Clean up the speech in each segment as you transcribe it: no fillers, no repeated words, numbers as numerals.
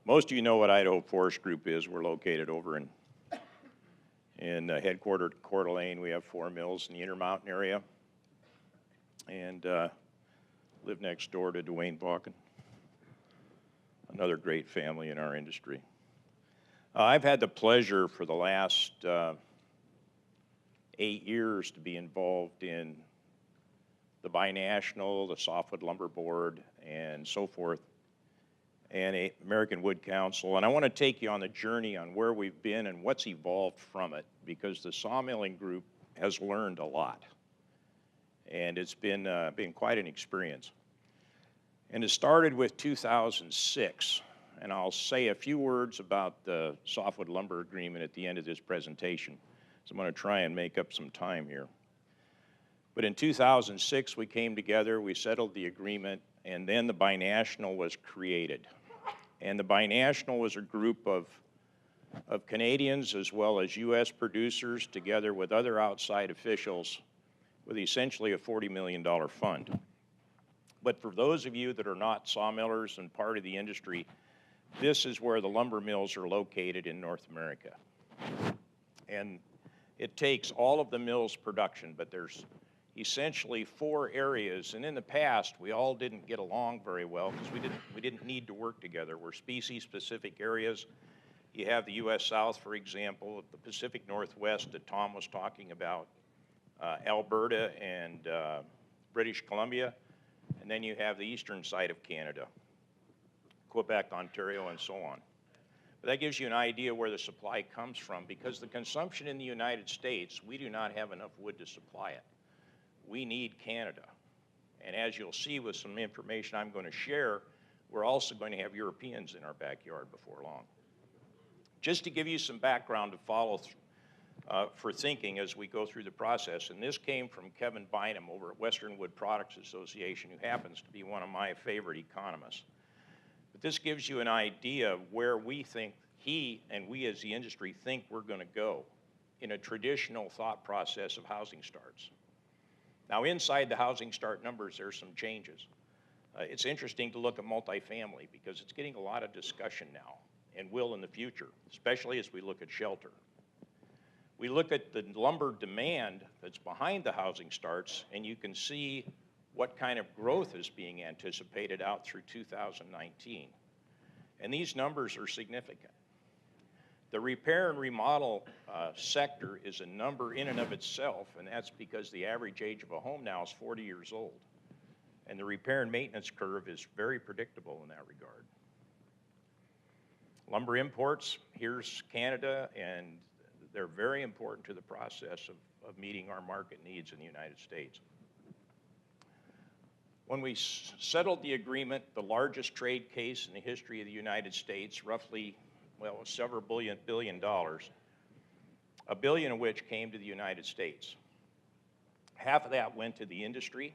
Most of you know what Idaho Forest Group is. We're located over in headquartered Coeur d'Alene. We have 4 mills in the Intermountain area, and live next door to Dwayne Balkin, another great family in our industry. I've had the pleasure for the last 8 years to be involved in the Bi-National, the Softwood Lumber Board, and so forth, and American Wood Council. And I want to take you on the journey on where we've been and what's evolved from it, because the sawmilling group has learned a lot. And it's been quite an experience. And it started with 2006. And I'll say a few words about the Softwood Lumber Agreement at the end of this presentation. So I'm going to try and make up some time here. But in 2006, we came together, we settled the agreement, and then the Bi-National was created. And the Bi-National was a group of Canadians as well as U.S. producers together with other outside officials with essentially a $40 million fund. But for those of you that are not sawmillers and part of the industry, this is where the lumber mills are located in North America. And it takes all of the mill's production, but there's essentially 4 areas, and in the past we all didn't get along very well because we didn't need to work together. We're species-specific areas. You have the U.S. South, for example, the Pacific Northwest that Tom was talking about, Alberta and British Columbia, and then you have the eastern side of Canada, Quebec, Ontario, and so on. But that gives you an idea where the supply comes from, because the consumption in the United States, we do not have enough wood to supply it. We need Canada. And as you'll see with some information I'm going to share, we're also going to have Europeans in our backyard before long. Just to give you some background to follow for thinking as we go through the process, and this came from Kevin Bynum over at Western Wood Products Association, who happens to be one of my favorite economists. But this gives you an idea of where we think he and we as the industry think we're going to go in a traditional thought process of housing starts. Now, inside the housing start numbers, there's some changes. It's interesting to look at multifamily because it's getting a lot of discussion now and will in the future, especially as we look at shelter. We look at the lumber demand that's behind the housing starts, and you can see what kind of growth is being anticipated out through 2019. And these numbers are significant. The repair and remodel sector is a number in and of itself, and that's because the average age of a home now is 40 years old. And the repair and maintenance curve is very predictable in that regard. Lumber imports, here's Canada, and they're very important to the process of meeting our market needs in the United States. When we settled the agreement, the largest trade case in the history of the United States, roughly, well, several billion dollars, $1 billion of which came to the United States. Half of that went to the industry.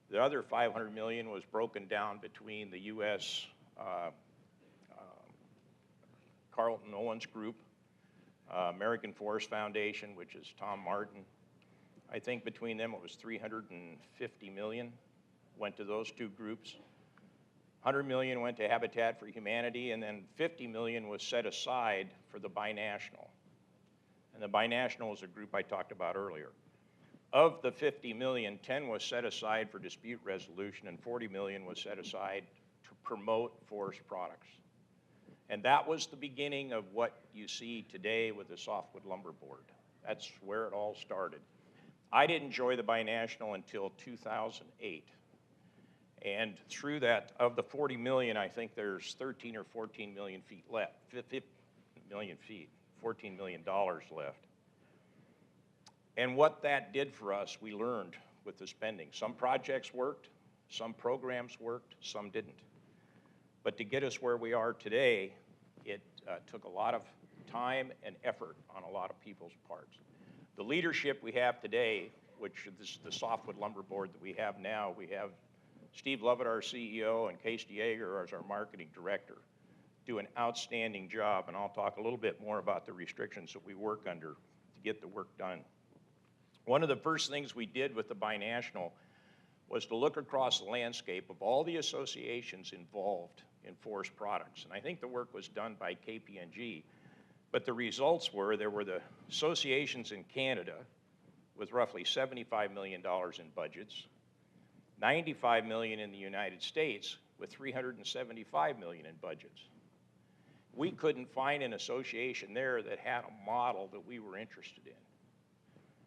The other $500 million was broken down between the U.S. Carlton Owens Group, American Forest Foundation, which is Tom Martin. I think between them it was $350 million went to those 2 groups. $100 million went to Habitat for Humanity, and then $50 million was set aside for the Bi-National. And the Bi-National is a group I talked about earlier. Of the $50 million, 10 was set aside for dispute resolution, and $40 million was set aside to promote forest products. And that was the beginning of what you see today with the Softwood Lumber Board. That's where it all started. I didn't join the Bi-National until 2008. And through that, of the 40 million, I think there's 13 or 14 million feet left, 50 million feet, $14 million left. And what that did for us, we learned with the spending. Some projects worked, some programs worked, some didn't. But to get us where we are today, it took a lot of time and effort on a lot of people's parts. The leadership we have today, which is the Softwood Lumber Board that we have now, we have Steve Lovett, our CEO, and Case Yeager as our marketing director, do an outstanding job, and I'll talk a little bit more about the restrictions that we work under to get the work done. One of the first things we did with the Bi-National was to look across the landscape of all the associations involved in forest products. And I think the work was done by KPMG, but the results were there were the associations in Canada with roughly $75 million in budgets, $95 million in the United States with $375 million in budgets. We couldn't find an association there that had a model that we were interested in.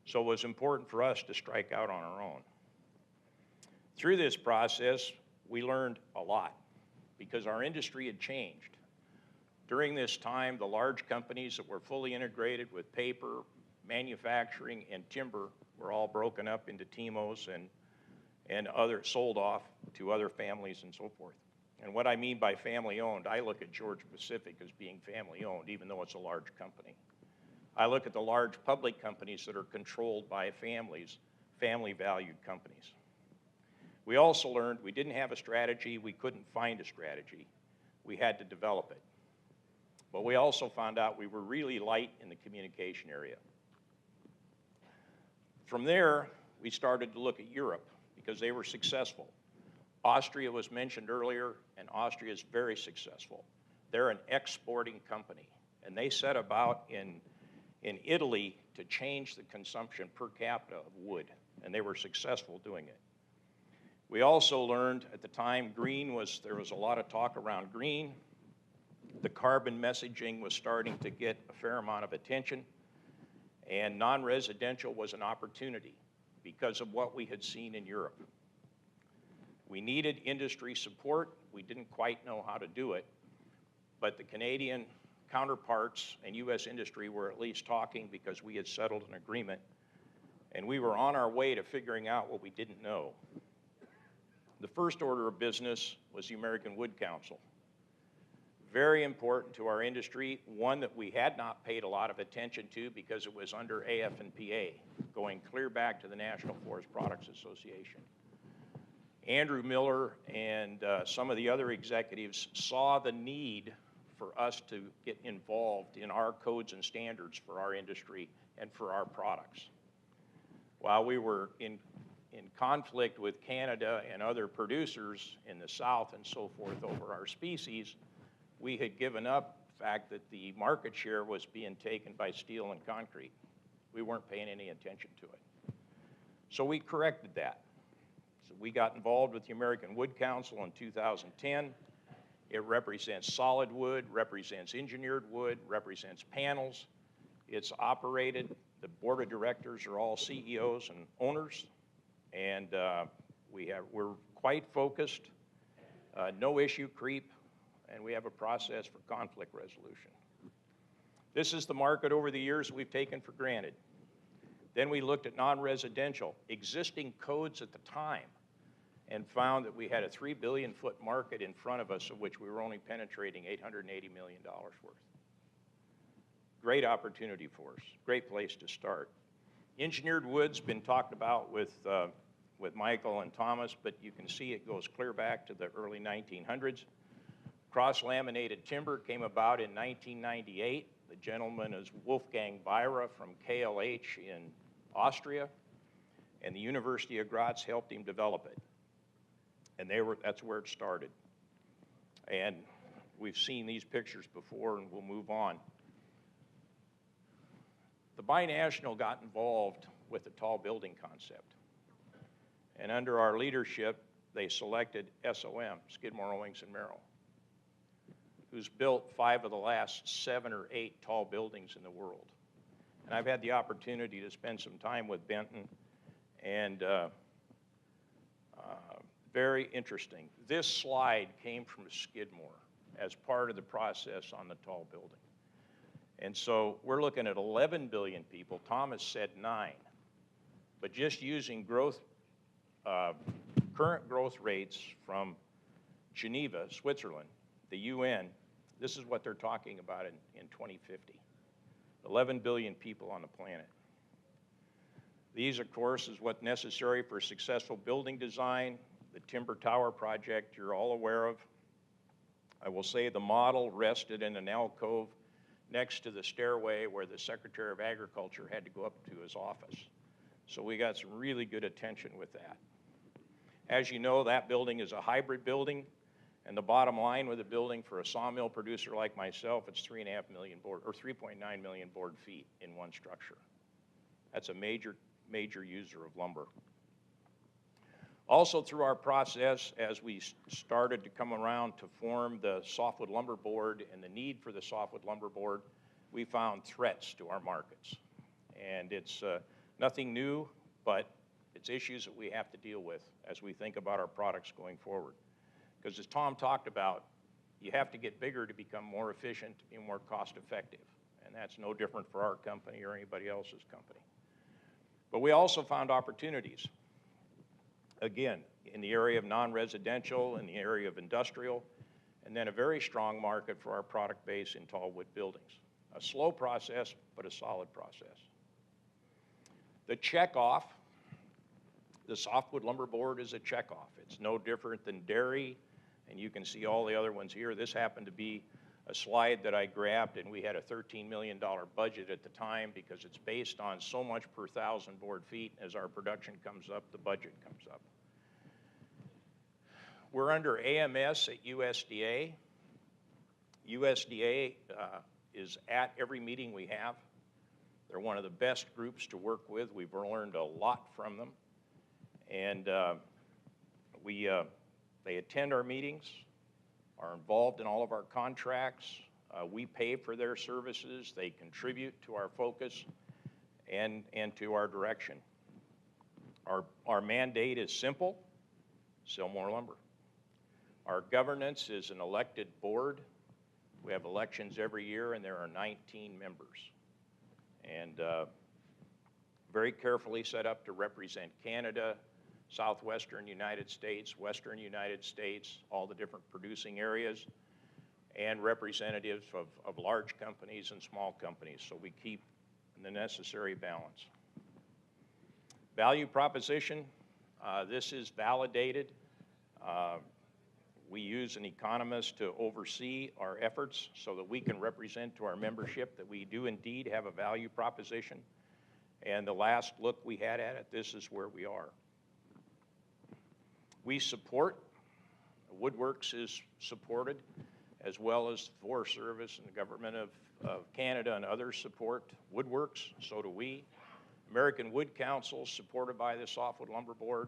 So it was important for us to strike out on our own. Through this process, we learned a lot because our industry had changed. During this time, the large companies that were fully integrated with paper, manufacturing, and timber were all broken up into TIMOs and other sold off to other families and so forth. And what I mean by family owned, I look at Georgia Pacific as being family owned, even though it's a large company. I look at the large public companies that are controlled by families, family valued companies. We also learned we didn't have a strategy, we couldn't find a strategy. We had to develop it. But we also found out we were really light in the communication area. From there, we started to look at Europe because they were successful. Austria was mentioned earlier, and Austria is very successful. They're an exporting company, and they set about in Italy to change the consumption per capita of wood, and they were successful doing it. We also learned at the time there was a lot of talk around green. The carbon messaging was starting to get a fair amount of attention, and non-residential was an opportunity because of what we had seen in Europe. We needed industry support. We didn't quite know how to do it, but the Canadian counterparts and U.S. industry were at least talking because we had settled an agreement, and we were on our way to figuring out what we didn't know. The first order of business was the American Wood Council. Very important to our industry, one that we had not paid a lot of attention to because it was under AF&PA, going clear back to the National Forest Products Association. Andrew Miller and some of the other executives saw the need for us to get involved in our codes and standards for our industry and for our products. While we were in conflict with Canada and other producers in the South and so forth over our species, we had given up the fact that the market share was being taken by steel and concrete. We weren't paying any attention to it. So we corrected that. So we got involved with the American Wood Council in 2010. It represents solid wood, represents engineered wood, represents panels. It's operated. The board of directors are all CEOs and owners, and we're quite focused, no issue creep, and we have a process for conflict resolution. This is the market over the years that we've taken for granted. Then we looked at non-residential, existing codes at the time, and found that we had a 3 billion foot market in front of us, of which we were only penetrating $880 million worth. Great opportunity for us, great place to start. Engineered wood's been talked about with Michael and Thomas, but you can see it goes clear back to the early 1900s. Cross-laminated timber came about in 1998. The gentleman is Wolfgang Beira from KLH in Austria, and the University of Graz helped him develop it. And that's where it started. And we've seen these pictures before, and we'll move on. The Bi-National got involved with the tall building concept. And under our leadership, they selected SOM, Skidmore, Owings & Merrill, who's built 5 of the last 7 or 8 tall buildings in the world. And I've had the opportunity to spend some time with Benton, and very interesting. This slide came from Skidmore as part of the process on the tall building. And so we're looking at 11 billion people. Thomas said 9. But just using current growth rates from Geneva, Switzerland, the UN, this is what they're talking about in 2050. 11 billion people on the planet. These, of course, is what's necessary for successful building design. The Timber Tower project you're all aware of. I will say the model rested in an alcove next to the stairway where the Secretary of Agriculture had to go up to his office. So we got some really good attention with that. As you know, that building is a hybrid building, And the bottom line with a building for a sawmill producer like myself, it's 3.5 million board, or 3.9 million board feet in one structure. That's a major user of lumber. Also through our process, as we started to come around to form the Softwood Lumber Board and the need for the Softwood Lumber Board, we found threats to our markets. And it's nothing new, but it's issues that we have to deal with as we think about our products going forward. Because as Tom talked about, you have to get bigger to become more efficient, to be more cost effective. And that's no different for our company or anybody else's company. But we also found opportunities. Again, in the area of non-residential, in the area of industrial, and then a very strong market for our product base in tall wood buildings. A slow process, but a solid process. The checkoff, the Softwood Lumber Board is a checkoff. It's no different than dairy, and you can see all the other ones here. This happened to be a slide that I grabbed, and we had a $13 million budget at the time because it's based on so much per 1,000 board feet. As our production comes up, the budget comes up. We're under AMS at USDA. USDA is at every meeting we have. They're one of the best groups to work with. We've learned a lot from them. And they attend our meetings, are involved in all of our contracts. We pay for their services. They contribute to our focus and to our direction. Our mandate is simple: sell more lumber. Our governance is an elected board. We have elections every year, and there are 19 members. And very carefully set up to represent Canada, southwestern United States, western United States, all the different producing areas, and representatives of large companies and small companies, so we keep the necessary balance. Value proposition, this is validated. We use an economist to oversee our efforts so that we can represent to our membership that we do indeed have a value proposition. And the last look we had at it, this is where we are. We support, Woodworks is supported, as well as the Forest Service and the Government of Canada and others support Woodworks, so do we. American Wood Council, supported by the Softwood Lumber Board,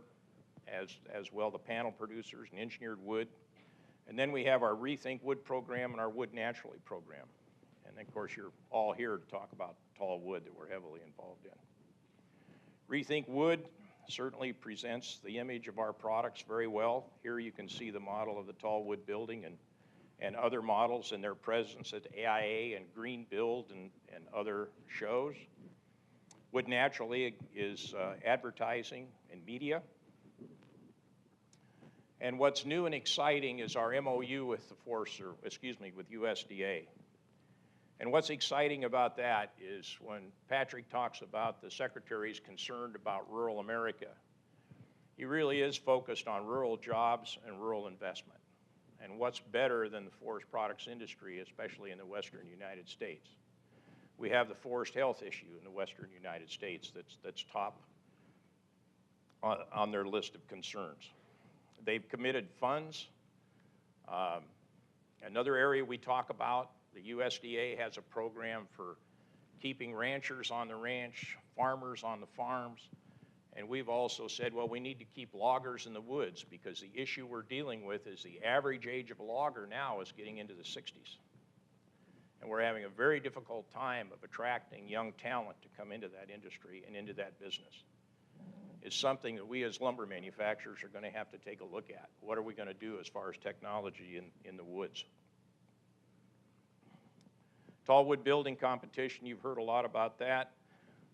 as well the panel producers and engineered wood. And then we have our reThink Wood program and our Wood Naturally program. And then, of course, you're all here to talk about tall wood that we're heavily involved in. reThink Wood certainly presents the image of our products very well. Here you can see the model of the tall wood building and other models and their presence at AIA and Green Build and other shows. Wood Naturally is advertising and media. And what's new and exciting is our MOU with the with USDA. And what's exciting about that is when Patrick talks about the Secretary's concerned about rural America, he really is focused on rural jobs and rural investment. And what's better than the forest products industry, especially in the western United States? We have the forest health issue in the western United States that's top on their list of concerns. They've committed funds. Another area we talk about, the USDA has a program for keeping ranchers on the ranch, farmers on the farms, and we've also said, well, we need to keep loggers in the woods because the issue we're dealing with is the average age of a logger now is getting into the 60s. And we're having a very difficult time of attracting young talent to come into that industry and into that business. It's something that we as lumber manufacturers are going to have to take a look at. What are we going to do as far as technology in the woods? Tall wood building competition, you've heard a lot about that.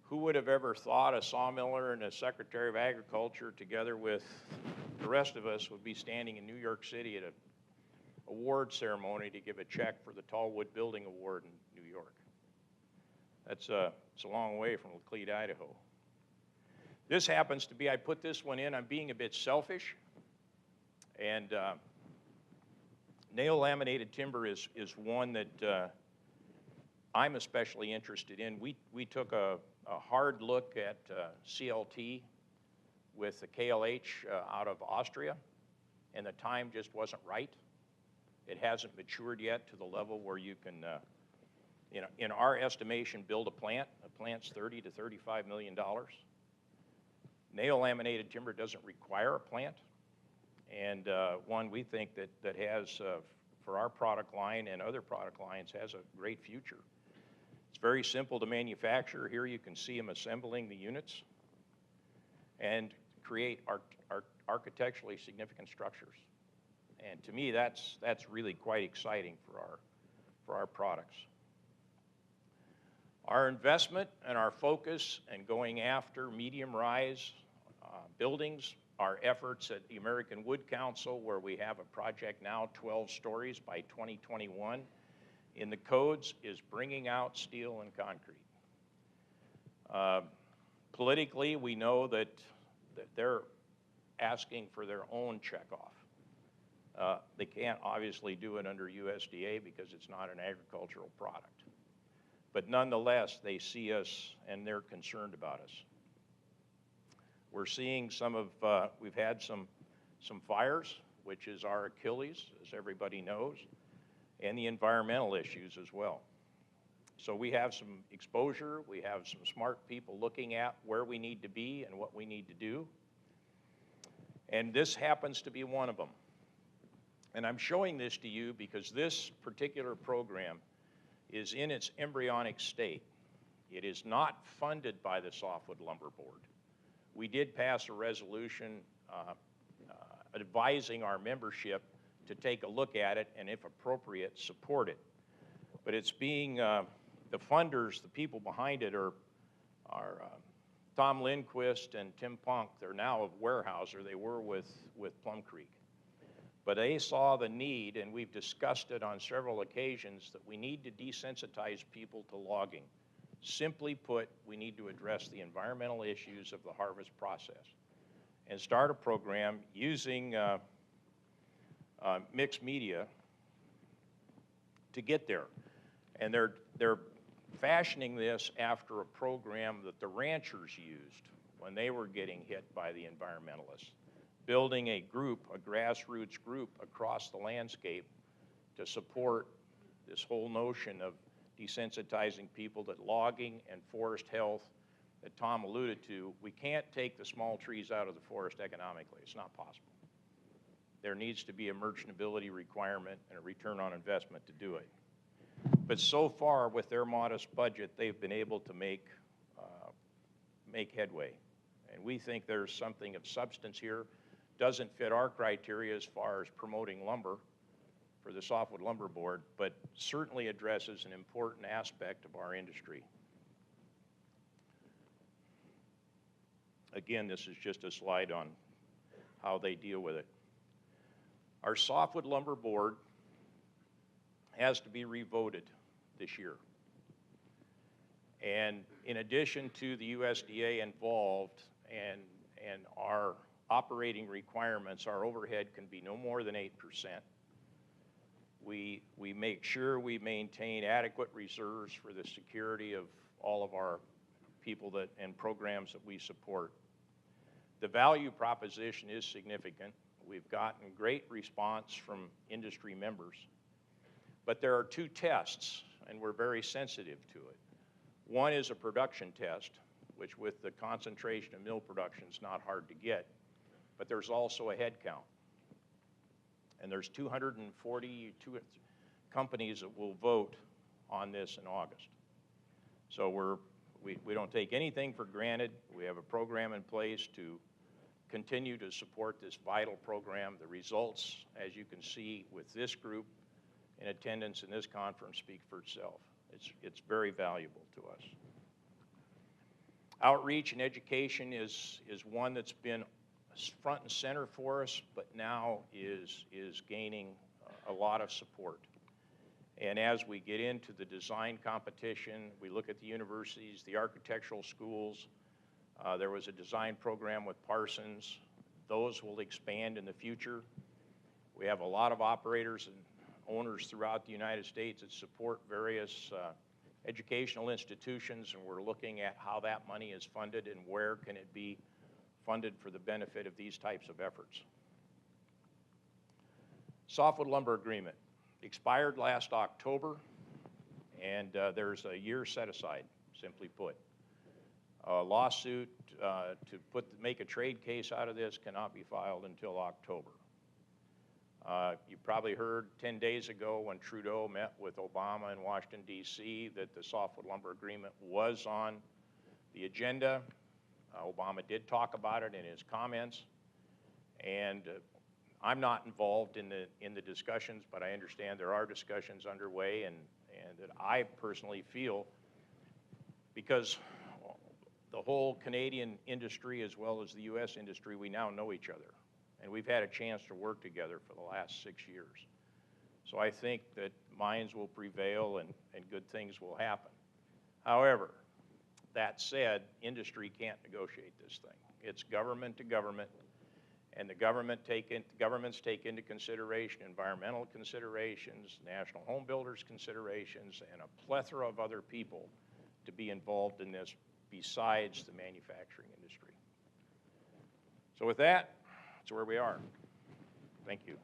Who would have ever thought a sawmiller and a Secretary of Agriculture together with the rest of us would be standing in New York City at an award ceremony to give a check for the Tall Wood Building Award in New York? It's a long way from Laclede, Idaho. This happens to be, I put this one in, I'm being a bit selfish, and nail laminated timber is one that I'm especially interested in. We took a hard look at CLT with the KLH out of Austria, and the time just wasn't right. It hasn't matured yet to the level where you can, in our estimation, build a plant. A plant's $30 to $35 million. Nail laminated timber doesn't require a plant, and one we think that has, for our product line and other product lines, has a great future. It's very simple to manufacture. Here you can see them assembling the units and create architecturally significant structures. And to me, that's really quite exciting for our products. Our investment and our focus and going after medium rise buildings, our efforts at the American Wood Council, where we have a project now 12 stories by 2021 in the codes, is bringing out steel and concrete. Politically, we know that they're asking for their own checkoff. They can't obviously do it under USDA because it's not an agricultural product. But nonetheless, they see us and they're concerned about us. We're seeing we've had some fires, which is our Achilles, as everybody knows, and the environmental issues as well. So we have some exposure. We have some smart people looking at where we need to be and what we need to do. And this happens to be one of them. And I'm showing this to you because this particular program is in its embryonic state. It is not funded by the Softwood Lumber Board. We did pass a resolution advising our membership to take a look at it and, if appropriate, support it. But it's being, the funders, the people behind it are Tom Lindquist and Tim Punk. They're now of Weyerhaeuser. They were with Plum Creek. But they saw the need, and we've discussed it on several occasions, that we need to desensitize people to logging. Simply put, we need to address the environmental issues of the harvest process and start a program using mixed media to get there. And they're fashioning this after a program that the ranchers used when they were getting hit by the environmentalists, building a group, a grassroots group across the landscape to support this whole notion of desensitizing people that logging and forest health that Tom alluded to. We can't take the small trees out of the forest economically. It's not possible. There needs to be a merchantability requirement and a return on investment to do it. But so far, with their modest budget, they've been able to make headway. And we think there's something of substance here. Doesn't fit our criteria as far as promoting lumber for the Softwood Lumber Board, but certainly addresses an important aspect of our industry. Again, this is just a slide on how they deal with it. Our Softwood Lumber Board has to be revoted this year. And in addition to the USDA involved and our operating requirements, our overhead can be no more than 8%. We make sure we maintain adequate reserves for the security of all of our people and programs that we support. The value proposition is significant. We've gotten great response from industry members. But there are two tests, and we're very sensitive to it. One is a production test, which with the concentration of mill production is not hard to get, but there's also a head count. And there's 242 companies that will vote on this in August. So we don't take anything for granted. We have a program in place to continue to support this vital program. The results, as you can see with this group in attendance in this conference, speak for itself. It's very valuable to us. Outreach and education is one that's been front and center for us, but now is gaining a lot of support. And as we get into the design competition, we look at the universities, the architectural schools. There was a design program with Parsons. Those will expand in the future. We have a lot of operators and owners throughout the United States that support various educational institutions, and we're looking at how that money is funded and where can it be funded for the benefit of these types of efforts. Softwood Lumber Agreement. expired last October, and there's a year set aside, simply put. A lawsuit to make a trade case out of this cannot be filed until October. You probably heard 10 days ago when Trudeau met with Obama in Washington, D.C., that the Softwood Lumber Agreement was on the agenda. Obama did talk about it in his comments, and I'm not involved in the discussions, but I understand there are discussions underway, and that I personally feel, because the whole Canadian industry as well as the U.S. industry, we now know each other. And we've had a chance to work together for the last 6 years. So I think that minds will prevail and good things will happen. However, that said, industry can't negotiate this thing. It's government to government, and the governments take into consideration environmental considerations, national home builders considerations, and a plethora of other people to be involved in this besides the manufacturing industry. So with that, that's where we are. Thank you.